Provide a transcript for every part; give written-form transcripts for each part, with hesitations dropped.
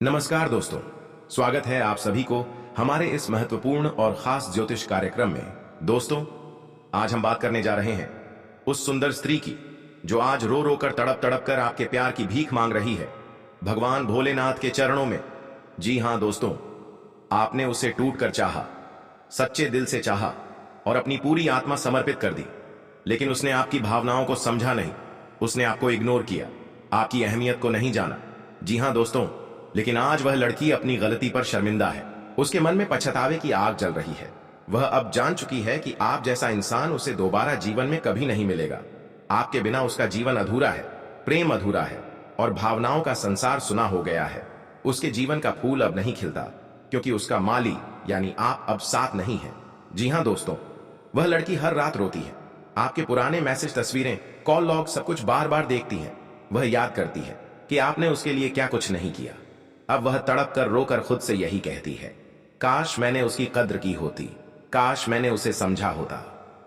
नमस्कार दोस्तों, स्वागत है आप सभी को हमारे इस महत्वपूर्ण और खास ज्योतिष कार्यक्रम में। दोस्तों, आज हम बात करने जा रहे हैं उस सुंदर स्त्री की जो आज रो रो कर तड़प तड़प कर आपके प्यार की भीख मांग रही है भगवान भोलेनाथ के चरणों में। जी हां दोस्तों, आपने उसे टूट कर चाहा, सच्चे दिल से चाहा और अपनी पूरी आत्मा समर्पित कर दी, लेकिन उसने आपकी भावनाओं को समझा नहीं। उसने आपको इग्नोर किया, आपकी अहमियत को नहीं जाना। जी हां दोस्तों, लेकिन आज वह लड़की अपनी गलती पर शर्मिंदा है। उसके मन में पछतावे की आग जल रही है। वह अब जान चुकी है कि आप जैसा इंसान उसे दोबारा जीवन में कभी नहीं मिलेगा। आपके बिना उसका जीवन अधूरा है, प्रेम अधूरा है और भावनाओं का संसार सुना हो गया है। उसके जीवन का फूल अब नहीं खिलता क्योंकि उसका माली यानी आप अब साथ नहीं है। जी हां दोस्तों, वह लड़की हर रात रोती है। आपके पुराने मैसेज, तस्वीरें, कॉल लॉग सब कुछ बार बार देखती है। वह याद करती है कि आपने उसके लिए क्या कुछ नहीं किया। अब वह तड़प कर रोकर खुद से यही कहती है, काश मैंने उसकी कद्र की होती, काश मैंने उसे समझा होता।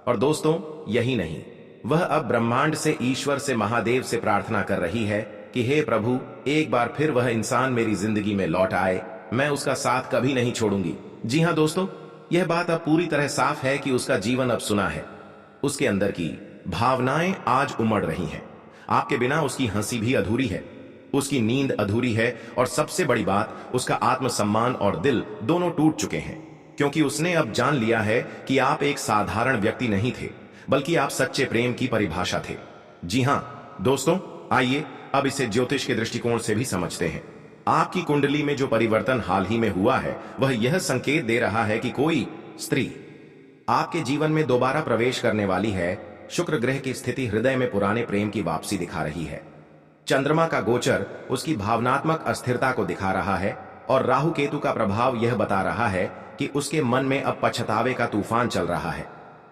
और दोस्तों, यही नहीं, वह अब ब्रह्मांड से, ईश्वर से, महादेव से प्रार्थना कर रही है कि हे प्रभु, एक बार फिर वह इंसान मेरी जिंदगी में लौट आए। मैं उसका साथ कभी नहीं छोड़ूंगी। जी हां दोस्तों, यह बात अब पूरी तरह साफ है कि उसका जीवन अब सुना है। उसके अंदर की भावनाएं आज उमड़ रही हैं। आपके बिना उसकी हंसी भी अधूरी है, उसकी नींद अधूरी है और सबसे बड़ी बात, उसका आत्मसम्मान और दिल दोनों टूट चुके हैं, क्योंकि उसने अब जान लिया है कि आप एक साधारण व्यक्ति नहीं थे, बल्कि आप सच्चे प्रेम की परिभाषा थे। जी हां दोस्तों, आइए अब इसे ज्योतिष के दृष्टिकोण से भी समझते हैं। आपकी कुंडली में जो परिवर्तन हाल ही में हुआ है, वह यह संकेत दे रहा है कि कोई स्त्री आपके जीवन में दोबारा प्रवेश करने वाली है। शुक्र ग्रह की स्थिति हृदय में पुराने प्रेम की वापसी दिखा रही है। चंद्रमा का गोचर उसकी भावनात्मक अस्थिरता को दिखा रहा है और राहु केतु का प्रभाव यह बता रहा है कि उसके मन में अब पछतावे का तूफान चल रहा है।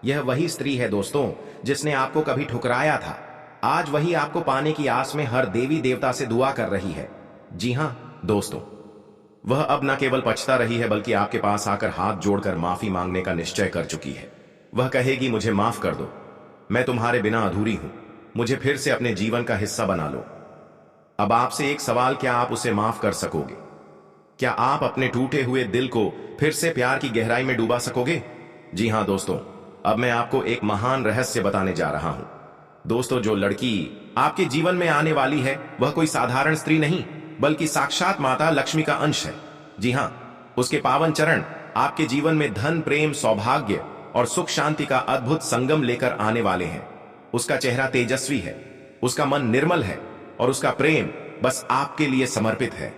यह वही स्त्री है दोस्तों, जिसने आपको कभी ठुकराया था। आज वही आपको पाने की आस में हर देवी देवता से दुआ कर रही है। जी हां दोस्तों, वह अब न केवल पछता रही है, बल्कि आपके पास आकर हाथ जोड़कर माफी मांगने का निश्चय कर चुकी है। वह कहेगी, मुझे माफ कर दो, मैं तुम्हारे बिना अधूरी हूं, मुझे फिर से अपने जीवन का हिस्सा बना लो। अब आपसे एक सवाल, क्या आप उसे माफ कर सकोगे? क्या आप अपने टूटे हुए दिल को फिर से प्यार की गहराई में डुबा सकोगे? जी हां दोस्तों, अब मैं आपको एक महान रहस्य बताने जा रहा हूं। दोस्तों, जो लड़की आपके जीवन में आने वाली है, वह कोई साधारण स्त्री नहीं, बल्कि साक्षात माता लक्ष्मी का अंश है। जी हां, उसके पावन चरण आपके जीवन में धन, प्रेम, सौभाग्य और सुख शांति का अद्भुत संगम लेकर आने वाले हैं। उसका चेहरा तेजस्वी है, उसका मन निर्मल है और उसका प्रेम बस आपके लिए समर्पित है।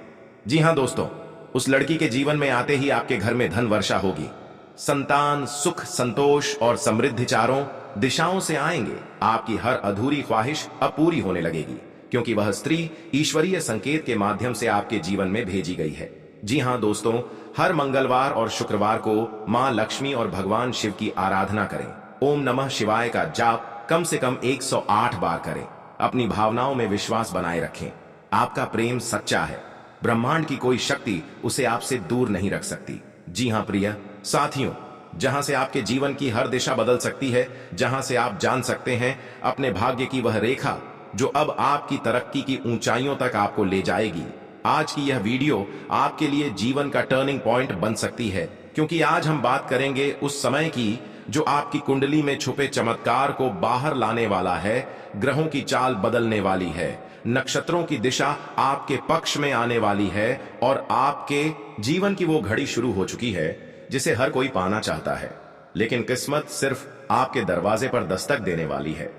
जी हां दोस्तों, उस लड़की के जीवन में आते ही आपके घर में धन वर्षा होगी। संतान, सुख, संतोष और समृद्धि चारों दिशाओं से आएंगे। आपकी हर अधूरी ख्वाहिश अब पूरी होने लगेगी, क्योंकि वह स्त्री ईश्वरीय संकेत के माध्यम से आपके जीवन में भेजी गई है। जी हां दोस्तों, हर मंगलवार और शुक्रवार को मां लक्ष्मी और भगवान शिव की आराधना करें। ओम नमः शिवाय का जाप कम से कम 108 बार करें। अपनी भावनाओं में विश्वास बनाए रखें। आपका प्रेम सच्चा है, ब्रह्मांड की कोई शक्ति उसे आपसे दूर नहीं रख सकती। जी हां प्रिय साथियों, जहां से आपके जीवन की हर दिशा बदल सकती है, जहां से आप जान सकते हैं अपने भाग्य की वह रेखा जो अब आपकी तरक्की की ऊंचाइयों तक आपको ले जाएगी। आज की यह वीडियो आपके लिए जीवन का टर्निंग पॉइंट बन सकती है, क्योंकि आज हम बात करेंगे उस समय की जो आपकी कुंडली में छुपे चमत्कार को बाहर लाने वाला है। ग्रहों की चाल बदलने वाली है, नक्षत्रों की दिशा आपके पक्ष में आने वाली है और आपके जीवन की वो घड़ी शुरू हो चुकी है जिसे हर कोई पाना चाहता है, लेकिन किस्मत सिर्फ आपके दरवाजे पर दस्तक देने वाली है।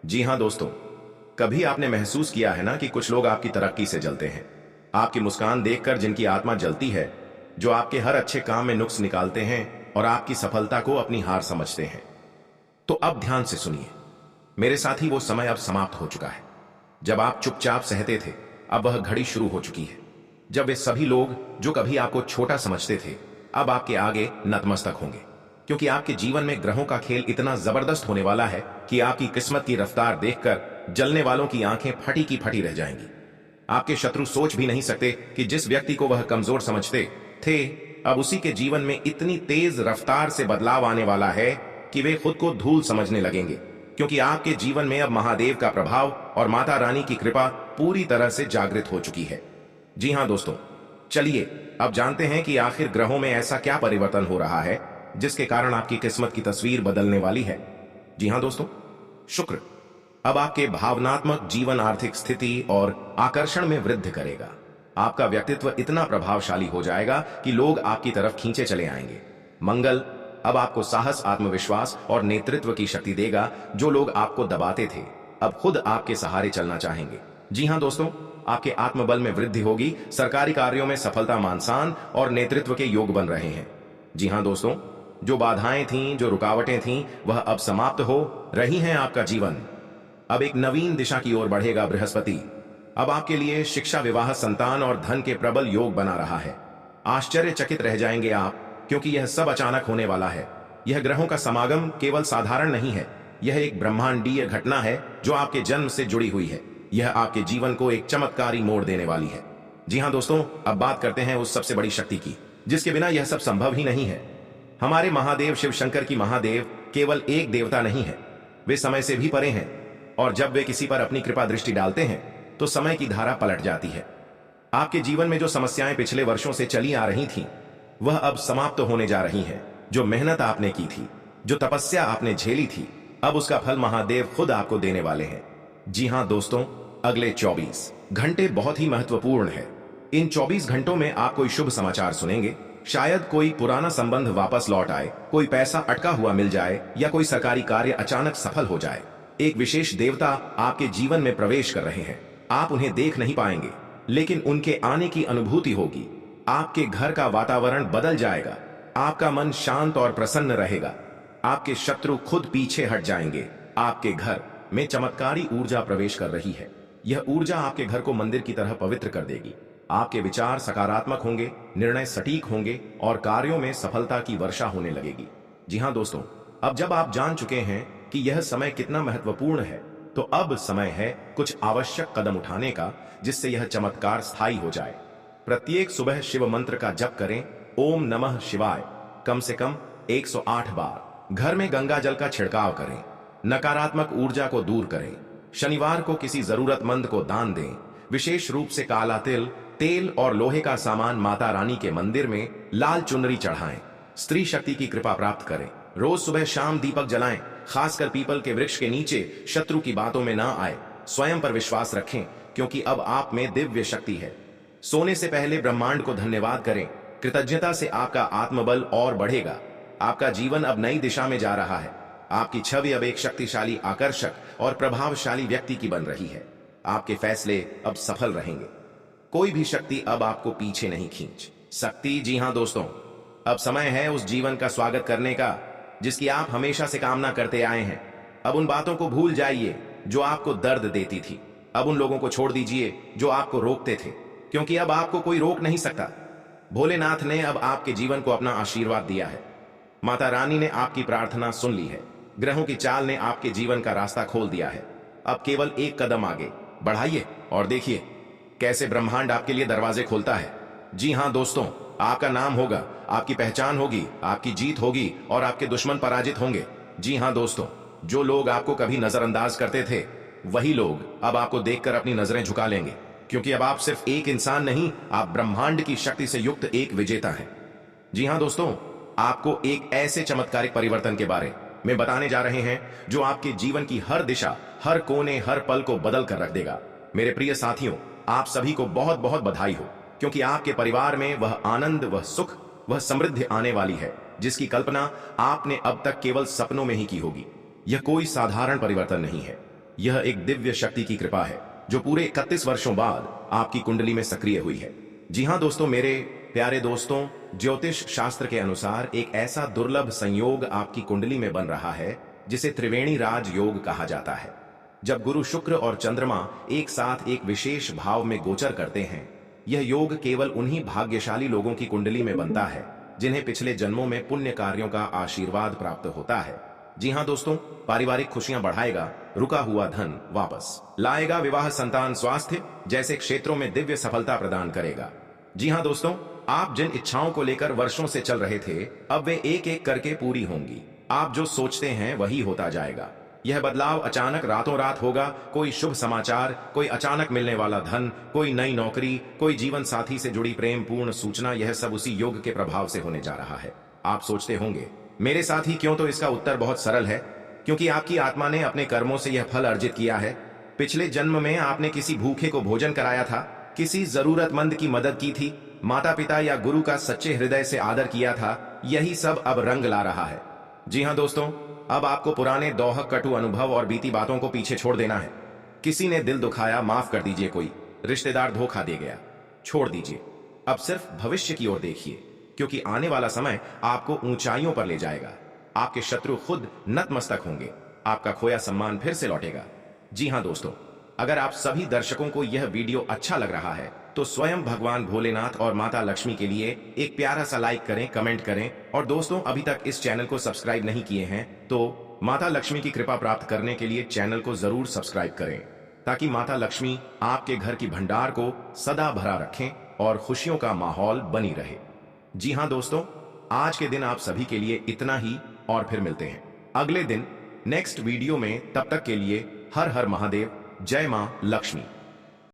जी हां दोस्तों, कभी आपने महसूस किया है ना कि कुछ लोग आपकी तरक्की से जलते हैं, आपकी मुस्कान देखकर जिनकी आत्मा जलती है, जो आपके हर अच्छे काम में नुक्स निकालते हैं और आपकी सफलता को अपनी हार समझते हैं। तो अब ध्यान से सुनिए मेरे साथी, वो समय अब समाप्त हो चुका है जब आप चुपचाप सहते थे। अब वह घड़ी शुरू हो चुकी है जब वे सभी लोग जो कभी आपको छोटा समझते थे, अब आपके आगे नतमस्तक होंगे, क्योंकि आपके जीवन में ग्रहों का खेल इतना जबरदस्त होने वाला है कि आपकी किस्मत की रफ्तार देखकर जलने वालों की आंखें फटी की फटी रह जाएंगी। आपके शत्रु सोच भी नहीं सकते कि जिस व्यक्ति को वह कमजोर समझते थे, अब उसी के जीवन में इतनी तेज रफ्तार से बदलाव आने वाला है कि वे खुद को धूल समझने लगेंगे, क्योंकि आपके जीवन में अब महादेव का प्रभाव और माता रानी की कृपा पूरी तरह से जागृत हो चुकी है। जी हां दोस्तों, चलिए अब जानते हैं कि आखिर ग्रहों में ऐसा क्या परिवर्तन हो रहा है जिसके कारण आपकी किस्मत की तस्वीर बदलने वाली है। जी हां दोस्तों, शुक्र अब आपके भावनात्मक जीवन, आर्थिक स्थिति और आकर्षण में वृद्धि करेगा। आपका व्यक्तित्व इतना प्रभावशाली हो जाएगा कि लोग आपकी तरफ खींचे चले आएंगे। मंगल अब आपको साहस, आत्मविश्वास और नेतृत्व की शक्ति देगा। जो लोग आपको दबाते थे अब खुद आपके सहारे चलना चाहेंगे। जी हां दोस्तों, आपके आत्मबल में वृद्धि होगी। सरकारी कार्यों में सफलता, मान-सम्मान और नेतृत्व के योग बन रहे हैं। जी हां दोस्तों, जो बाधाएं थीं, जो रुकावटें थीं, वह अब समाप्त हो रही हैं। आपका जीवन अब एक नवीन दिशा की ओर बढ़ेगा। बृहस्पति अब आपके लिए शिक्षा, विवाह, संतान और धन के प्रबल योग बना रहा है। आश्चर्यचकित रह जाएंगे आप, क्योंकि यह सब अचानक होने वाला है। यह ग्रहों का समागम केवल साधारण नहीं है, यह एक ब्रह्मांडीय घटना है जो आपके जन्म से जुड़ी हुई है। यह आपके जीवन को एक चमत्कारी मोड़ देने वाली है। जी हां दोस्तों, अब बात करते हैं उस सबसे बड़ी शक्ति की जिसके बिना यह सब संभव ही नहीं है। हमारे महादेव शिव शंकर की। महादेव केवल एक देवता नहीं है, वे समय से भी परे हैं और जब वे किसी पर अपनी कृपा दृष्टि डालते हैं तो समय की धारा पलट जाती है। आपके जीवन में जो समस्याएं पिछले वर्षों से चली आ रही थीं, वह अब समाप्त होने जा रही हैं। जो मेहनत आपने की थी, जो तपस्या आपने झेली थी, अब उसका फल महादेव खुद आपको देने वाले हैं। जी हां दोस्तों, अगले 24 घंटे बहुत ही महत्वपूर्ण है। इन 24 घंटों में आप कोई शुभ समाचार सुनेंगे। शायद कोई पुराना संबंध वापस लौट आए, कोई पैसा अटका हुआ मिल जाए या कोई सरकारी कार्य अचानक सफल हो जाए। एक विशेष देवता आपके जीवन में प्रवेश कर रहे हैं। आप उन्हें देख नहीं पाएंगे, लेकिन उनके आने की अनुभूति होगी। आपके घर का वातावरण बदल जाएगा, आपका मन शांत और प्रसन्न रहेगा। आपके शत्रु खुद पीछे हट जाएंगे। आपके घर में चमत्कारी ऊर्जा प्रवेश कर रही है। यह ऊर्जा आपके घर को मंदिर की तरह पवित्र कर देगी। आपके विचार सकारात्मक होंगे, निर्णय सटीक होंगे और कार्यों में सफलता की वर्षा होने लगेगी। जी हां दोस्तों, अब जब आप जान चुके हैं कि यह समय कितना महत्वपूर्ण है, तो अब समय है कुछ आवश्यक कदम उठाने का जिससे यह चमत्कार स्थायी हो जाए। प्रत्येक सुबह शिव मंत्र का जप करें, ओम नमः शिवाय, कम से कम 108 बार। घर में गंगा जल का छिड़काव करें, नकारात्मक ऊर्जा को दूर करें। शनिवार को किसी जरूरतमंद को दान दें। विशेष रूप से काला तिल, तेल और लोहे का सामान माता रानी के मंदिर में लाल चुनरी चढ़ाएं। स्त्री शक्ति की कृपा प्राप्त करें। रोज सुबह शाम दीपक जलाएं, खासकर पीपल के वृक्ष के नीचे। शत्रु की बातों में ना आए। स्वयं पर विश्वास रखें, क्योंकि अब आप में दिव्य शक्ति है। सोने से पहले ब्रह्मांड को धन्यवाद करें। कृतज्ञता से आपका आत्मबल और बढ़ेगा। आपका जीवन अब नई दिशा में जा रहा है। आपकी छवि अब एक शक्तिशाली, आकर्षक और प्रभावशाली व्यक्ति की बन रही है। आपके फैसले अब सफल रहेंगे। कोई भी शक्ति अब आपको पीछे नहीं खींच सकती। जी हां दोस्तों, अब समय है उस जीवन का स्वागत करने का जिसकी आप हमेशा से कामना करते आए हैं। अब उन बातों को भूल जाइए जो आपको दर्द देती थी। अब उन लोगों को छोड़ दीजिए जो आपको रोकते थे, क्योंकि अब आपको कोई रोक नहीं सकता। भोलेनाथ ने अब आपके जीवन को अपना आशीर्वाद दिया है। माता रानी ने आपकी प्रार्थना सुन ली है। ग्रहों की चाल ने आपके जीवन का रास्ता खोल दिया है। अब केवल एक कदम आगे बढ़ाइए और देखिए कैसे ब्रह्मांड आपके लिए दरवाजे खोलता है। जी हां दोस्तों, आपका नाम होगा, आपकी पहचान होगी, आपकी जीत होगी और आपके दुश्मन पराजित होंगे। जी हां दोस्तों, जो लोग आपको कभी नजरअंदाज करते थे, वही लोग अब आपको देखकर अपनी नजरें झुका लेंगे, क्योंकि अब आप सिर्फ एक इंसान नहीं, आप ब्रह्मांड की शक्ति से युक्त एक विजेता हैं। जी हां दोस्तों, आपको एक ऐसे चमत्कारिक परिवर्तन के बारे में बताने जा रहे हैं जो आपके जीवन की हर दिशा, हर कोने, हर पल को बदल कर रख देगा। मेरे प्रिय साथियों, आप सभी को बहुत बहुत बधाई हो, क्योंकि आपके परिवार में वह आनंद, वह सुख, वह समृद्धि आने वाली है जिसकी कल्पना आपने अब तक केवल सपनों में ही की होगी। यह कोई साधारण परिवर्तन नहीं है, यह एक दिव्य शक्ति की कृपा है जो पूरे 31 वर्षों बाद आपकी कुंडली में सक्रिय हुई है। जी हां दोस्तों, मेरे प्यारे दोस्तों, ज्योतिष शास्त्र के अनुसार एक ऐसा दुर्लभ संयोग आपकी कुंडली में बन रहा है जिसे त्रिवेणी राज योग कहा जाता है। जब गुरु, शुक्र और चंद्रमा एक साथ एक विशेष भाव में गोचर करते हैं, यह योग केवल उन्हीं भाग्यशाली लोगों की कुंडली में बनता है जिन्हें पिछले जन्मों में पुण्य कार्यों का आशीर्वाद प्राप्त होता है। जी हां दोस्तों, पारिवारिक खुशियां बढ़ाएगा, रुका हुआ धन वापस लाएगा, विवाह, संतान, स्वास्थ्य जैसे क्षेत्रों में दिव्य सफलता प्रदान करेगा। जी हां दोस्तों, आप जिन इच्छाओं को लेकर वर्षों से चल रहे थे, अब वे एक एक करके पूरी होंगी। आप जो सोचते हैं वही होता जाएगा। यह बदलाव अचानक रातों रात होगा। कोई शुभ समाचार, कोई अचानक मिलने वाला धन, कोई नई नौकरी, कोई जीवन साथी से जुड़ी प्रेम पूर्ण सूचना, यह सब उसी योग के प्रभाव से होने जा रहा है। आप सोचते होंगे मेरे साथ ही क्यों? तो इसका उत्तर बहुत सरल है, क्योंकि आपकी आत्मा ने अपने कर्मों से यह फल अर्जित किया है। पिछले जन्म में आपने किसी भूखे को भोजन कराया था, किसी जरूरतमंद की मदद की थी, माता पिता या गुरु का सच्चे हृदय से आदर किया था। यही सब अब रंग ला रहा है। जी हाँ दोस्तों, अब आपको पुराने दोहक कटु अनुभव और बीती बातों को पीछे छोड़ देना है। किसी ने दिल दुखाया, माफ कर दीजिए। कोई रिश्तेदार धोखा दे गया, छोड़ दीजिए। अब सिर्फ भविष्य की ओर देखिए, क्योंकि आने वाला समय आपको ऊंचाइयों पर ले जाएगा। आपके शत्रु खुद नतमस्तक होंगे, आपका खोया सम्मान फिर से लौटेगा। जी हाँ दोस्तों, अगर आप सभी दर्शकों को यह वीडियो अच्छा लग रहा है तो स्वयं भगवान भोलेनाथ और माता लक्ष्मी के लिए एक प्यारा सा लाइक करें, कमेंट करें। और दोस्तों, अभी तक इस चैनल को सब्सक्राइब नहीं किए हैं तो माता लक्ष्मी की कृपा प्राप्त करने के लिए चैनल को जरूर सब्सक्राइब करें, ताकि माता लक्ष्मी आपके घर की भंडार को सदा भरा रखें और खुशियों का माहौल बनी रहे। जी हाँ दोस्तों, आज के दिन आप सभी के लिए इतना ही, और फिर मिलते हैं अगले दिन नेक्स्ट वीडियो में। तब तक के लिए हर हर महादेव, जय मां लक्ष्मी।